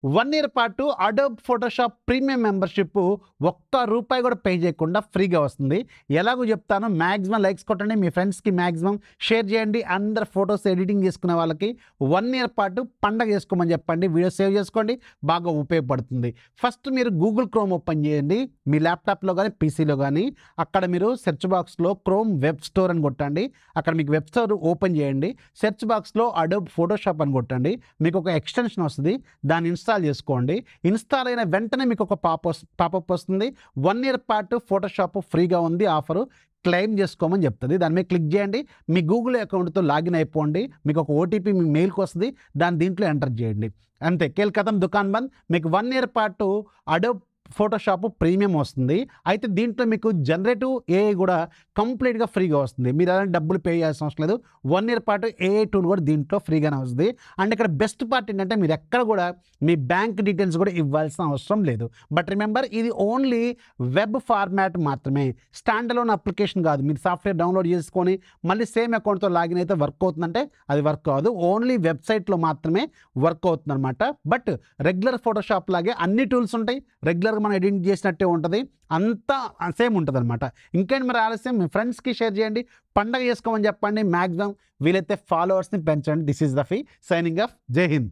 1 year పాటు Adobe Photoshop premium membership ఒక్క రూపాయి కూడా పే చేయకుండా ఫ్రీగా వస్తుంది. ఎలాగో చెప్తాను. మాక్సిమం లైక్స్ కొట్టండి. మీ ఫ్రెండ్స్‌కి మాక్సిమం షేర్ చేయండి. అందరు ఫోటోస్ ఎడిటింగ్ చేసుకునే వాళ్ళకి 1 ఇయర్ పాటు పండగ చేసుకోమని చెప్పండి. వీడియో సేవ్ చేసుకోండి. బాగా ఉపయోగపడుతుంది. ఫస్ట్ మీరు గూగుల్ క్రోమ్ ఓపెన్ చేయండి. మీ ల్యాప్‌టాప్‌లో గాని, పీసీలో గాని అక్కడ మీరు సెర్చ్ బాక్స్‌లో క్రోమ్ వెబ్ స్టోర్ అని కొట్టండి. అక్కడ మీకు వెబ్ స్టోర్ ఓపెన్ చేయండి. సెర్చ్ బాక్స్‌లో అడోబ్ ఫోటోషాప్ అని కొట్టండి. మీకు ఒక ఎక్స్‌టెన్షన్ వస్తది. దాన్ని ఇన్స్టాల్ చేసుకోండి. ఇన్స్టాల్ అయిన వెంటనే మీకు ఒక పాపప్ వస్తుంది. 1 ఇయర్ పాటు ఫోటోషాప్ ఫ్రీగా ఉంది ఆఫరు. క్లెయిమ్ చేసుకోమని చెప్తది. దాని మీద క్లిక్ చేయండి. మీ గూగుల్ అకౌంట్‌తో లాగిన్ అయిపోండి. మీకు ఒక ఓటీపీ మీ మెయిల్‌కి వస్తది. దాన్ని దీంట్లో ఎంటర్ చేయండి. అంతే ఖేల్ ఖతం దుకాన్ బంద్. మీకు 1 ఇయర్ పాటు అడోబ్ ఫోటోషాప్ ప్రీమియం వస్తుంది. అయితే దీంట్లో మీకు జనరేటివ్ ఏఐ కూడా కంప్లీట్‌గా ఫ్రీగా వస్తుంది. మీరు ఎలాంటి డబ్బులు పే చేయాల్సిన అవసరం లేదు. 1 ఇయర్ పాటు ఏఐ టూల్ కూడా దీంట్లో ఫ్రీగానే వస్తది. అండ్ ఇక్కడ బెస్ట్ పార్ట్ ఏంటంటే మీరు ఎక్కడ కూడా మీ బ్యాంక్ డీటెయిల్స్ కూడా ఇవ్వాల్సిన అవసరం లేదు. బట్ రిమెంబర్ ఇది ఓన్లీ వెబ్ ఫార్మాట్ మాత్రమే. స్టాండ్ అలోన్ అప్లికేషన్ కాదు. మీరు సాఫ్ట్‌వేర్ డౌన్లోడ్ చేసుకొని మళ్ళీ సేమ్ అకౌంట్‌తో లాగిన్ అయితే వర్క్ అవుతుందంటే అది వర్క్ కాదు. ఓన్లీ వెబ్‌సైట్‌లో మాత్రమే వర్క్ అవుతుందన్నమాట. బట్ రెగ్యులర్ ఫోటోషాప్ లాగే అన్ని టూల్స్ ఉంటాయి. రెగ్యులర్‌గా మనం ఎడిట్ చేసినట్టే ఉంటది. అంతా సేమ్ ఉంటదనమాట. ఇంకేంటి మరి ఆలస్యం మీ ఫ్రెండ్స్‌కి షేర్ చేయండి. పండగ చేసుకోమని చెప్పండి. మాక్సిమం వీలైతే ఫాలోవర్స్‌ని పెంచండి. This is Rafi signing off. జై హింద్.